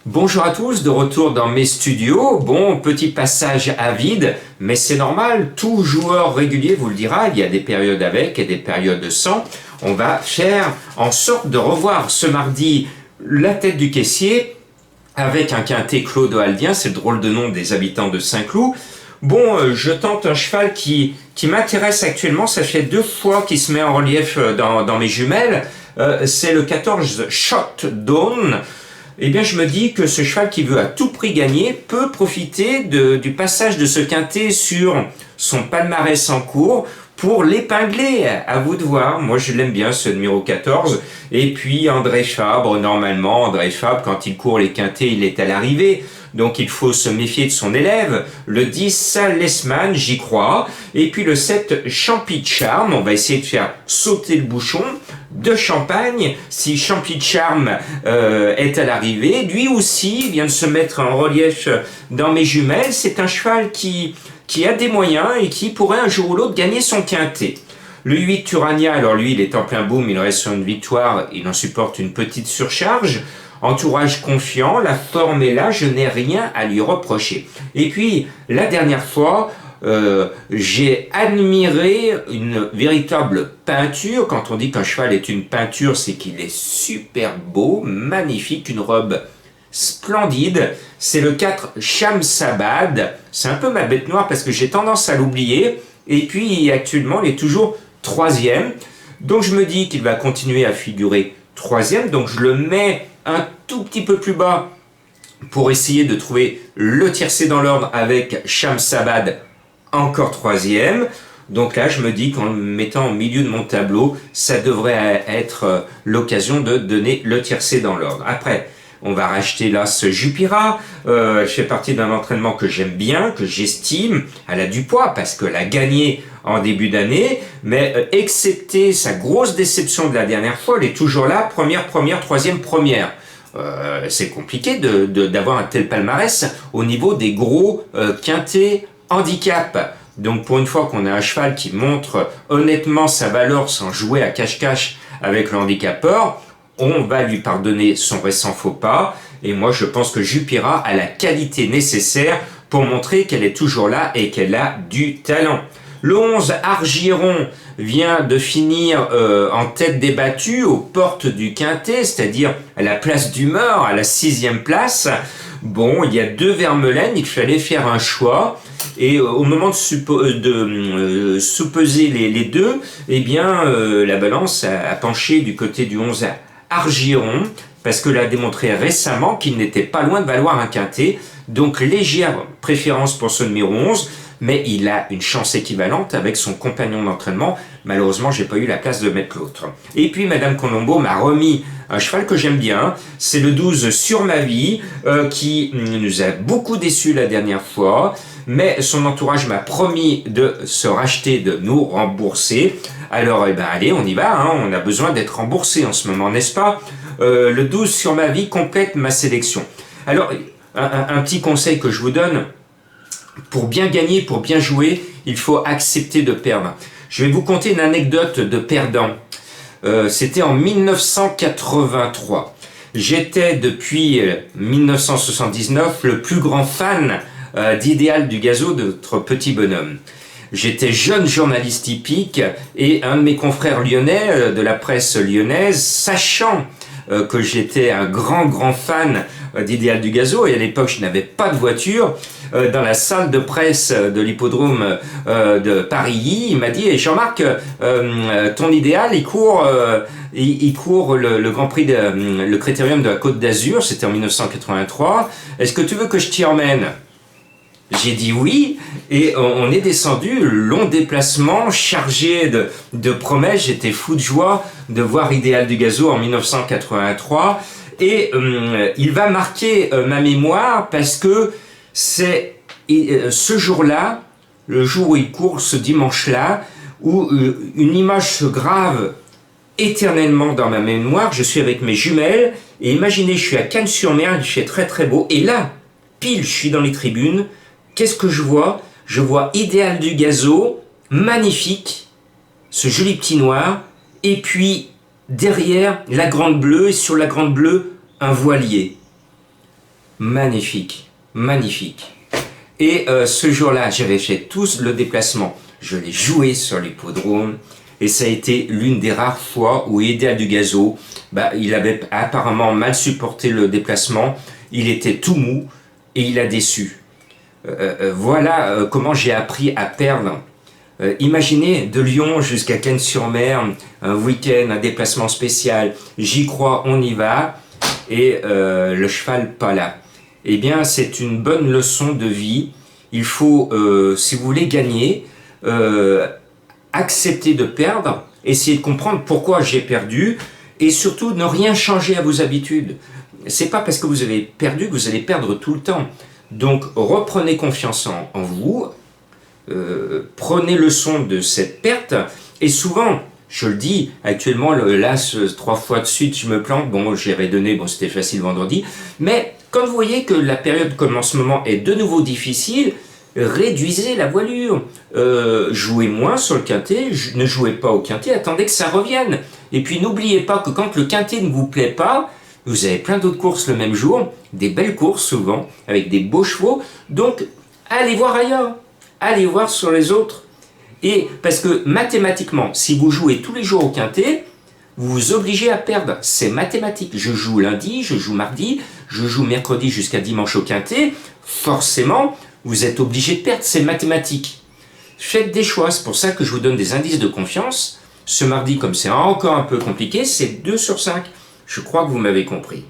Bonjour à tous, de retour dans mes studios. Bon, petit passage à vide, mais c'est normal, tout joueur régulier vous le dira, il y a des périodes avec et des périodes sans. On va faire en sorte de revoir ce mardi la tête du caissier avec un quintet clodoaldien, c'est le drôle de nom des habitants de Saint-Cloud. Bon, je tente un cheval qui m'intéresse actuellement, ça fait 2 fois qu'il se met en relief dans mes jumelles. C'est le 14 Shot Dawn. Eh bien, je me dis que ce cheval qui veut à tout prix gagner peut profiter du passage de ce quintet sur son palmarès en cours pour l'épingler. À vous de voir. Moi, je l'aime bien, ce numéro 14. Et puis, André Fabre, normalement, André Fabre, quand il court les quintets, il est à l'arrivée. Donc, il faut se méfier de son élève. Le 10, Lesman, j'y crois. Et puis, le 7, Champy de Charme. On va essayer de faire sauter le bouchon de Champagne, si Champy de Charme est à l'arrivée. Lui aussi vient de se mettre en relief dans mes jumelles. C'est un cheval qui a des moyens et qui pourrait un jour ou l'autre gagner son quintet. Le 8 Turania, alors lui il est en plein boom, il reste sur une victoire, il en supporte une petite surcharge. Entourage confiant, la forme est là, je n'ai rien à lui reprocher. Et puis la dernière fois, j'ai admiré une véritable peinture. Quand on dit qu'un cheval est une peinture, c'est qu'il est super beau, magnifique, une robe splendide. C'est le 4 Shamsabad. C'est un peu ma bête noire parce que j'ai tendance à l'oublier. Et puis actuellement, il est toujours 3e. Donc je me dis qu'il va continuer à figurer 3e. Donc je le mets un tout petit peu plus bas pour essayer de trouver le tiercé dans l'ordre avec Shamsabad encore 3e. Donc là, je me dis qu'en le mettant au milieu de mon tableau, ça devrait être l'occasion de donner le tiercé dans l'ordre. Après, on va racheter là ce Jupira. Je fais partie d'un entraînement que j'aime bien, que j'estime. Elle a du poids parce qu'elle a gagné en début d'année. Mais excepté sa grosse déception de la dernière fois, elle est toujours là, première, troisième, première. C'est compliqué d'avoir un tel palmarès au niveau des gros quintés handicap. Donc pour une fois qu'on a un cheval qui montre honnêtement sa valeur sans jouer à cache-cache avec le handicapeur, on va lui pardonner son récent faux pas. Et moi je pense que Jupira a la qualité nécessaire pour montrer qu'elle est toujours là et qu'elle a du talent. Le 11 Argiron vient de finir en tête des battues aux portes du quintet, c'est-à-dire à la place d'Humeur, à la 6e place. Bon, il y a 2 Vermelaine, il fallait faire un choix. Et au moment de sous-peser les deux, eh bien, la balance a penché du côté du 11 Argiron, parce que l'a démontré récemment qu'il n'était pas loin de valoir un quintet. Donc, légère préférence pour ce numéro 11, mais il a une chance équivalente avec son compagnon d'entraînement. Malheureusement, j'ai pas eu la place de mettre l'autre. Et puis, Madame Colombo m'a remis un cheval que j'aime bien, c'est le 12 Sur ma vie, qui nous a beaucoup déçus la dernière fois, mais son entourage m'a promis de se racheter, de nous rembourser. Alors, eh ben, allez, on y va, hein, on a besoin d'être remboursé en ce moment, n'est-ce pas? Le 12 Sur ma vie complète ma sélection. Alors, un petit conseil que je vous donne, pour bien gagner, pour bien jouer, il faut accepter de perdre. Je vais vous conter une anecdote de perdant. C'était en 1983. J'étais depuis 1979 le plus grand fan d'Idéal du Gazo, de notre petit bonhomme. J'étais jeune journaliste hippique et un de mes confrères lyonnais de la presse lyonnaise, sachant que j'étais un grand fan d'Idéal du Gazo, et à l'époque je n'avais pas de voiture, dans la salle de presse de l'hippodrome de Paris, il m'a dit: hey, Jean-Marc, ton idéal il court le Grand Prix le Critérium de la Côte d'Azur, c'était en 1983, est-ce que tu veux que je t'y emmène? J'ai dit oui, et on est descendu, long déplacement, chargé de promesses. J'étais fou de joie de voir Idéal du Gazo en 1983, et il va marquer ma mémoire parce que c'est ce jour-là, le jour où il court, ce dimanche-là, où une image se grave éternellement dans ma mémoire. Je suis avec mes jumelles, et imaginez, je suis à Cannes-sur-Mer, il fait très beau, et là, pile, je suis dans les tribunes. Qu'est-ce que je vois? Je vois Idéal du Gazo, magnifique, ce joli petit noir, et puis derrière la Grande Bleue, et sur la Grande Bleue, un voilier. magnifique, magnifique. Et ce jour-là, j'avais fait tout le déplacement. Je l'ai joué sur l'hippodrome et ça a été l'une des rares fois où Eder Dugazo, il avait apparemment mal supporté le déplacement. Il était tout mou et il a déçu. Voilà comment j'ai appris à perdre. Imaginez de Lyon jusqu'à Cannes-sur-Mer, un week-end, un déplacement spécial. J'y crois, on y va. Et le cheval pas là. Eh bien, c'est une bonne leçon de vie. Il faut, si vous voulez gagner, accepter de perdre, essayer de comprendre pourquoi j'ai perdu, et surtout ne rien changer à vos habitudes. C'est pas parce que vous avez perdu que vous allez perdre tout le temps. Donc, reprenez confiance en vous, prenez leçon de cette perte, et souvent, je le dis, actuellement, là, 3 fois de suite, je me plante. Bon, j'avais donné, bon, c'était facile vendredi. Mais quand vous voyez que la période comme en ce moment est de nouveau difficile, réduisez la voilure. Jouez moins sur le quintet, ne jouez pas au quintet, attendez que ça revienne. Et puis n'oubliez pas que quand le quintet ne vous plaît pas, vous avez plein d'autres courses le même jour, des belles courses souvent, avec des beaux chevaux. Donc, allez voir ailleurs, allez voir sur les autres. Et parce que mathématiquement, si vous jouez tous les jours au quintet, vous vous obligez à perdre. C'est mathématique. Je joue lundi, je joue mardi, je joue mercredi jusqu'à dimanche au quintet. Forcément, vous êtes obligé de perdre. C'est mathématique. Faites des choix. C'est pour ça que je vous donne des indices de confiance. Ce mardi, comme c'est encore un peu compliqué, c'est 2 sur 5. Je crois que vous m'avez compris.